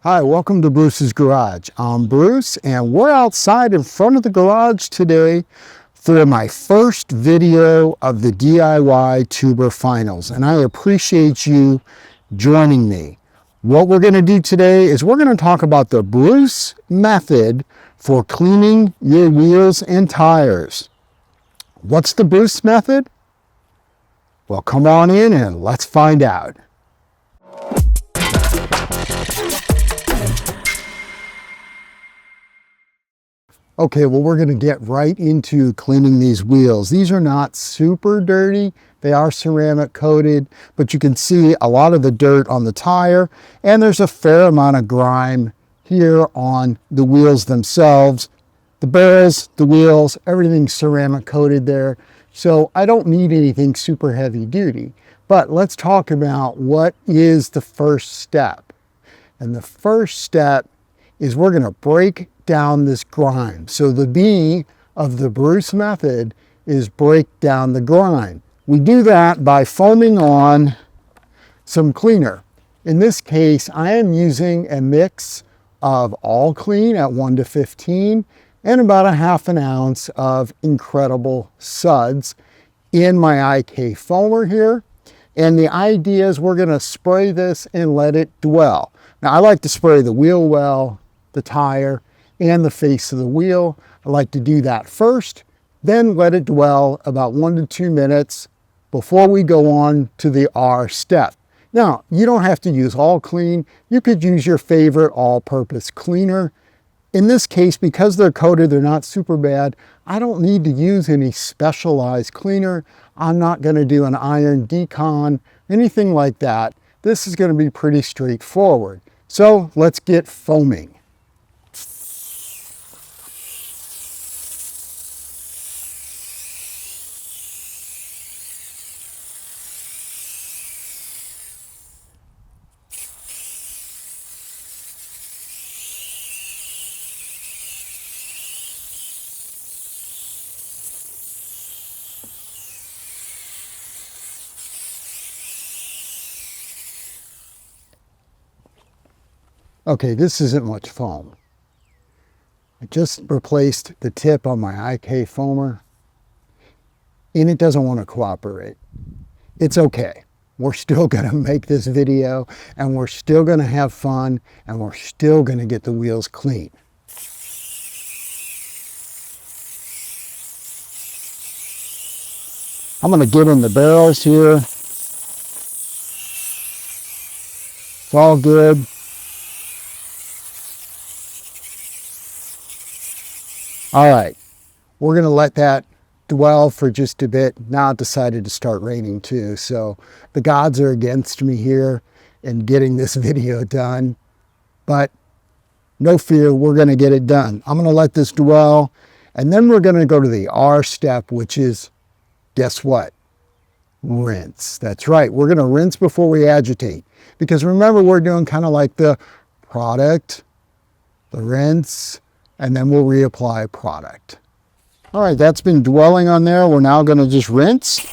Hi, welcome to Bruce's Garage. I'm Bruce and we're outside in front of the garage today for my first video of the DIY Tuber Finals, and I appreciate you joining me. What we're going to do today is we're going to talk about the B.R.U.C.E method for cleaning your wheels and tires. What's the B.R.U.C.E method? Well, come on in and let's find out. Okay, well, we're going to get right into cleaning these wheels. These are not super dirty. They are ceramic coated, but you can see a lot of the dirt on the tire, and there's a fair amount of grime here on the wheels themselves. The barrels, the wheels, everything's ceramic coated there. So I don't need anything super heavy duty. But let's talk about what is the first step. And the first step is we're going to break down this grime. So the B of the B.R.U.C.E method is break down the grime. We do that by foaming on some cleaner. In this case, I am using a mix of all clean at 1 to 15 and about a half an ounce of Incredible Suds in my IK foamer here. And the idea is we're going to spray this and let it dwell. Now I like to spray the wheel well, the tire, and the face of the wheel. I like to do that first, then let it dwell about 1 to 2 minutes before we go on to the R step. Now, you don't have to use all clean. You could use your favorite all-purpose cleaner. In this case, because they're coated, they're not super bad, I don't need to use any specialized cleaner. I'm not going to do an iron decon, anything like that. This is going to be pretty straightforward. So let's get foaming. Okay, this isn't much foam. I just replaced the tip on my IK foamer and it doesn't want to cooperate. It's okay. We're still going to make this video and we're still going to have fun and we're still going to get the wheels clean. I'm going to get in the barrels here. It's all good. All right, we're going to let that dwell for just a bit. Now it decided to start raining too, so the gods are against me here in getting this video done, but no fear, we're going to get it done. I'm going to let this dwell, and then we're going to go to the R step, which is, guess what? Rinse. That's right, we're going to rinse before we agitate, because remember, we're doing kind of like the product, the rinse, and then we'll reapply product. All right, that's been dwelling on there. We're now going to just rinse.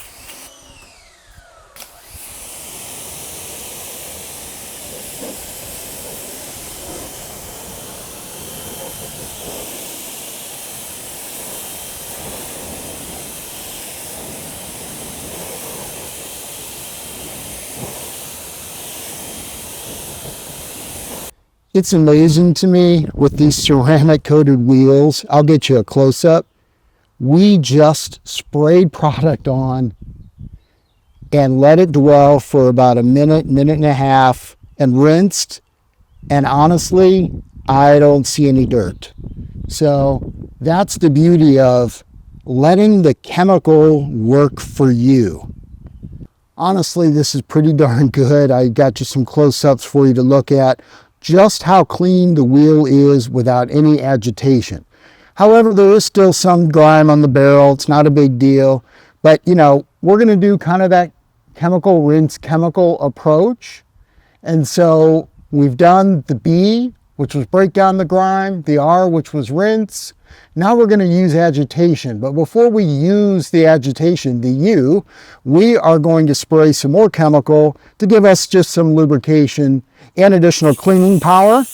It's amazing to me with these ceramic coated wheels. I'll get you a close-up. We just sprayed product on and let it dwell for about a minute, minute and a half and rinsed. And honestly, I don't see any dirt. So that's the beauty of letting the chemical work for you. Honestly, this is pretty darn good. I got you some close-ups for you to look at. Just how clean the wheel is without any agitation. However, there is still some grime on the barrel. It's not a big deal, but you know, we're going to do kind of that chemical rinse, chemical approach. And so we've done the B which was break down the grime, the R, which was rinse. Now we're going to use agitation, but before we use the agitation, the U, we are going to spray some more chemical to give us just some lubrication and additional cleaning power.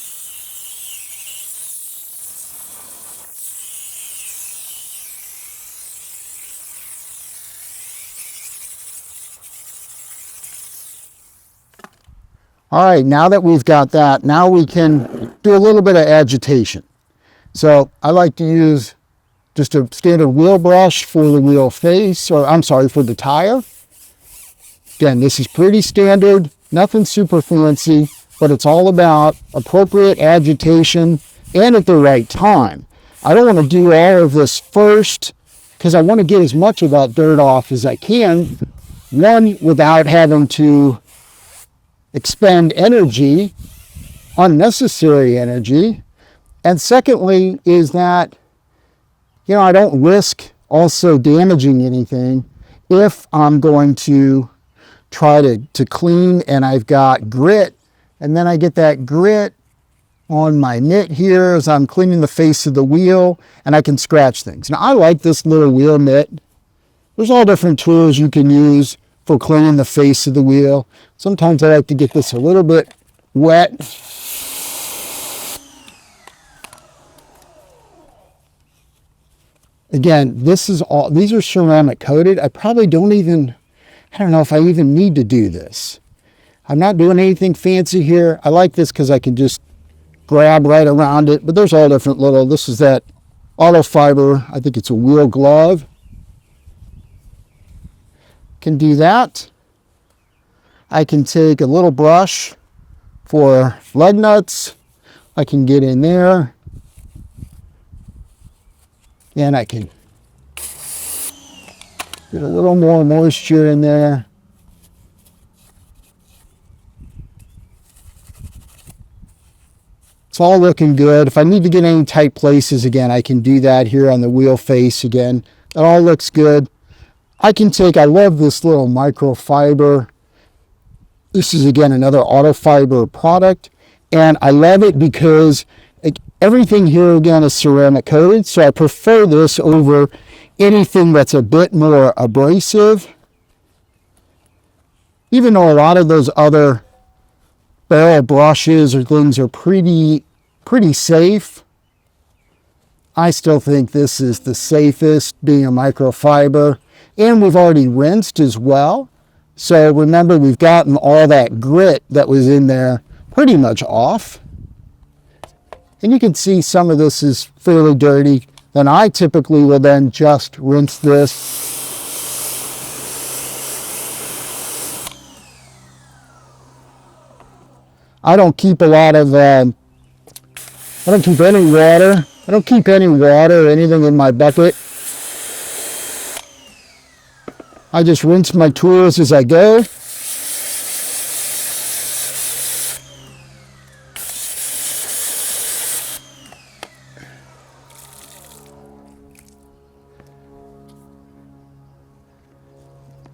All right, now that we've got that, now we can do a little bit of agitation. So I like to use just a standard wheel brush for the wheel face, or I'm sorry, for the tire. Again, this is pretty standard, nothing super fancy, but it's all about appropriate agitation and at the right time. I don't want to do all of this first because I want to get as much of that dirt off as I can. One, without having to expend energy, unnecessary energy. And secondly is that, I don't risk also damaging anything if I'm going to try to clean and I've got grit, and then I get that grit on my nit here as I'm cleaning the face of the wheel, and I can scratch things. Now I like this little wheel nit. There's all different tools you can use for cleaning the face of the wheel. Sometimes I like to get this a little bit wet. Again, these are ceramic coated. I probably don't know if I even need to do this. I'm not doing anything fancy here. I like this because I can just grab right around it, but there's all different this is that auto fiber, I think it's a wheel glove. Can do that. I can take a little brush for lug nuts. I can get in there and I can get a little more moisture in there. It's all looking good. If I need to get any tight places again, I can do that here on the wheel face again. It all looks good. I love this little microfiber. This is again another auto fiber product, and I love it because everything here again is ceramic coated, so I prefer this over anything that's a bit more abrasive. Even though a lot of those other barrel brushes or things are pretty safe, I still think this is the safest, being a microfiber. And we've already rinsed as well. So remember, we've gotten all that grit that was in there pretty much off. And you can see some of this is fairly dirty. Then I typically will then just rinse this. I don't keep a lot of, I don't keep any water. I don't keep any water or anything in my bucket. I just rinse my tools as I go.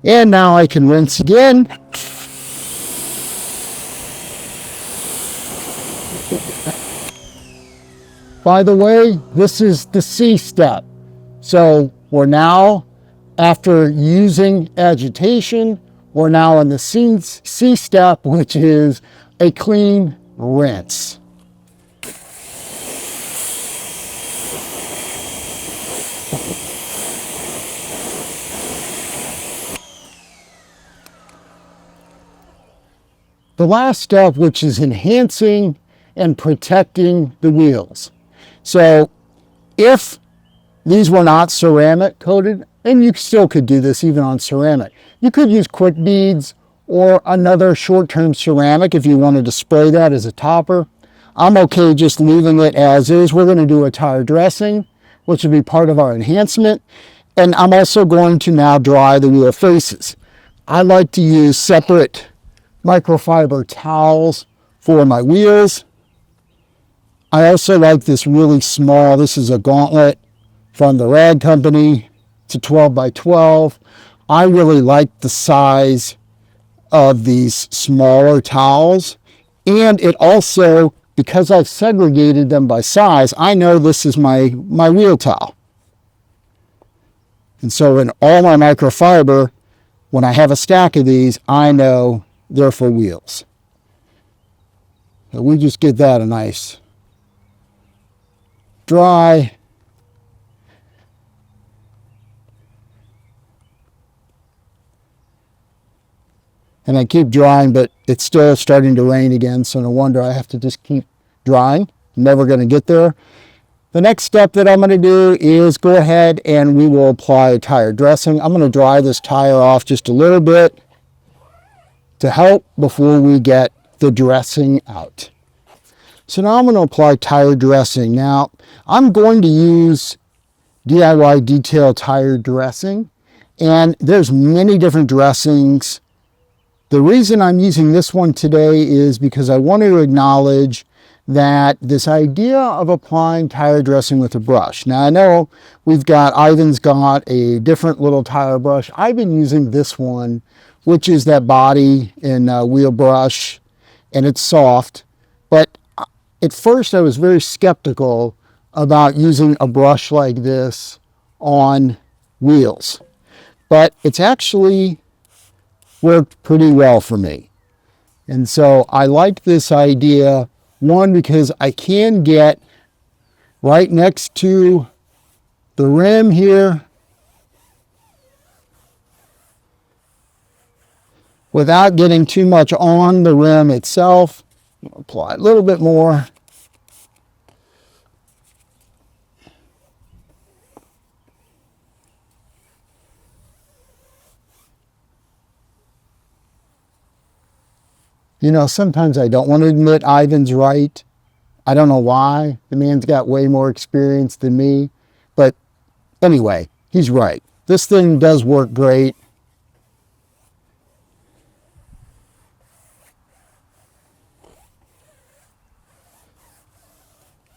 And now I can rinse again. By the way, this is the C step. So we're now, after using agitation, we're now in the C step, which is a clean rinse. The last step, which is enhancing and protecting the wheels. So if these were not ceramic coated, and you still could do this even on ceramic, you could use quick beads or another short-term ceramic if you wanted to spray that as a topper. I'm okay just leaving it as is. We're going to do a tire dressing, which will be part of our enhancement. And I'm also going to now dry the wheel faces. I like to use separate microfiber towels for my wheels. I also like this really small, this is a gauntlet from the rag company. It's a 12 by 12. I really like the size of these smaller towels, and it also, because I've segregated them by size, I know this is my wheel tile. And so in all my microfiber, when I have a stack of these, I know they're for wheels. So we just get that a nice dry. And I keep drying, but it's still starting to rain again, so no wonder I have to just keep drying. I'm never going to get there. The next step that I'm going to do is go ahead and we will apply tire dressing. I'm going to dry this tire off just a little bit to help before we get the dressing out. So now I'm going to apply tire dressing. Now, I'm going to use DIY detail tire dressing, and there's many different dressings. The reason I'm using this one today is because I want to acknowledge that this idea of applying tire dressing with a brush. Now I know Ivan's got a different little tire brush. I've been using this one, which is that body and wheel brush, and it's soft. But at first I was very skeptical about using a brush like this on wheels. But it's actually worked pretty well for me. And so I like this idea, one, because I can get right next to the rim here without getting too much on the rim itself. Apply a little bit more. You know, sometimes I don't want to admit Ivan's right. I don't know why. The man's got way more experience than me. But anyway, he's right. This thing does work great.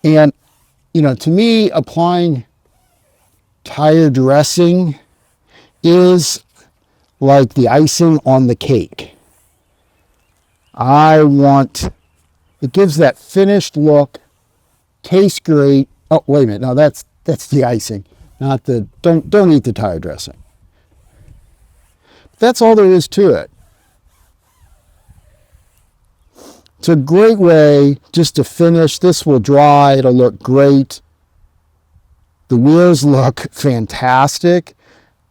And, you know, to me, applying tire dressing is like the icing on the cake. It gives that finished look, tastes great. Oh, wait a minute. No, that's the icing, not the, don't eat the tire dressing. That's all there is to it. It's a great way just to finish. This will dry. It'll look great. The wheels look fantastic.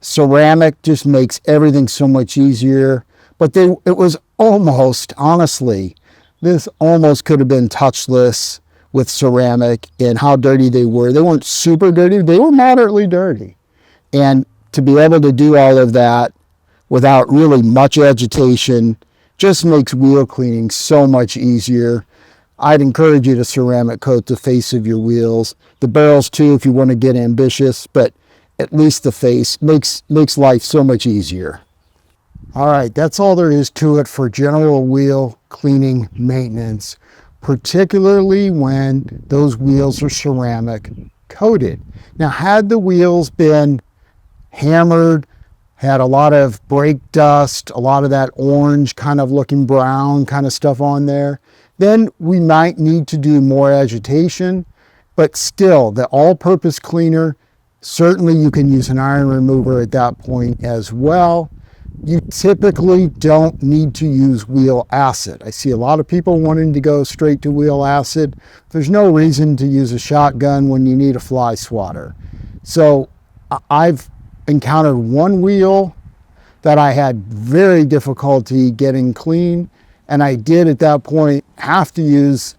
Ceramic just makes everything so much easier. But it was almost, honestly, this almost could have been touchless with ceramic and how dirty they were. They weren't super dirty. They were moderately dirty. And to be able to do all of that without really much agitation just makes wheel cleaning so much easier. I'd encourage you to ceramic coat the face of your wheels. The barrels too, if you want to get ambitious, but at least the face makes life so much easier. All right, that's all there is to it for general wheel cleaning maintenance, particularly when those wheels are ceramic coated. Now, had the wheels been hammered, had a lot of brake dust, a lot of that orange kind of looking brown kind of stuff on there, then we might need to do more agitation. But still, the all-purpose cleaner, certainly you can use an iron remover at that point as well. You typically don't need to use wheel acid. I see a lot of people wanting to go straight to wheel acid. There's no reason to use a shotgun when you need a fly swatter. So I've encountered one wheel that I had very difficulty getting clean, and I did at that point have to use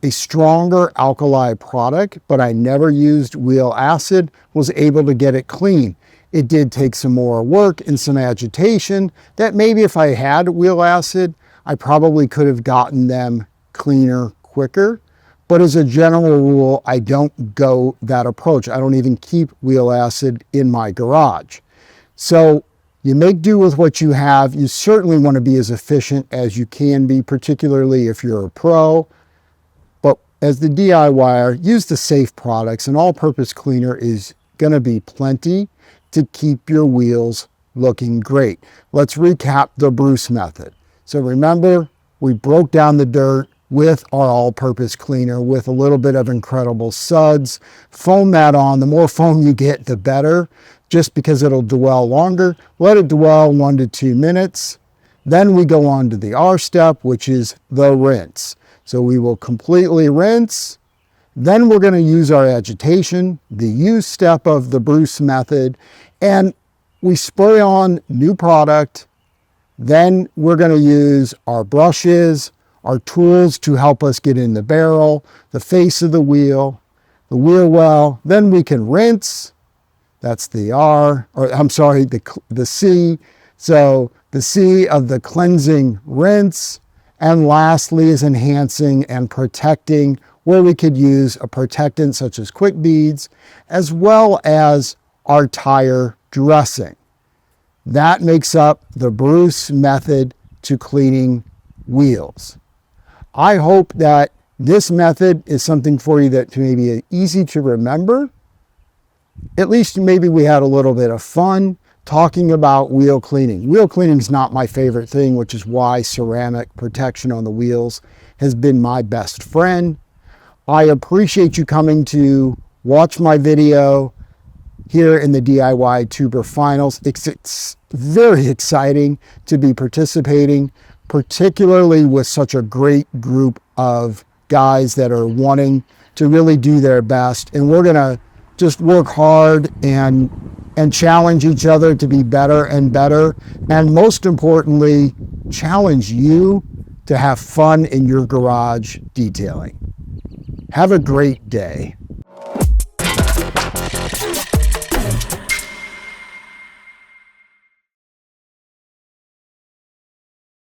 a stronger alkali product, but I never used wheel acid, was able to get it clean. It did take some more work and some agitation that maybe if I had wheel acid, I probably could have gotten them cleaner quicker. But as a general rule, I don't go that approach. I don't even keep wheel acid in my garage. So you make do with what you have. You certainly want to be as efficient as you can be, particularly if you're a pro. But as the DIYer, use the safe products. An all-purpose cleaner is going to be plenty to keep your wheels looking great. Let's recap the B.R.U.C.E method. So remember, we broke down the dirt, with our all-purpose cleaner with a little bit of incredible suds. Foam that on. The more foam you get, the better, just because it'll dwell longer. Let it dwell 1 to 2 minutes. Then we go on to the R step, which is the rinse. So we will completely rinse. Then we're going to use our agitation, the use step of the B.R.U.C.E method, and we spray on new product. Then we're going to use our brushes, our tools to help us get in the barrel, the face of the wheel well. Then we can rinse. That's the R, or I'm sorry, the C. So the C of the cleansing rinse. And lastly is enhancing and protecting, where we could use a protectant such as quick beads, as well as our tire dressing. That makes up the B.R.U.C.E method to cleaning wheels. I hope that this method is something for you that may be easy to remember. At least maybe we had a little bit of fun talking about wheel cleaning. Wheel cleaning is not my favorite thing, which is why ceramic protection on the wheels has been my best friend. I appreciate you coming to watch my video here in the DIY Tuber Finals. It's very exciting to be participating, particularly with such a great group of guys that are wanting to really do their best. And we're gonna just work hard and challenge each other to be better and better. And most importantly, challenge you to have fun in your garage detailing. Have a great day.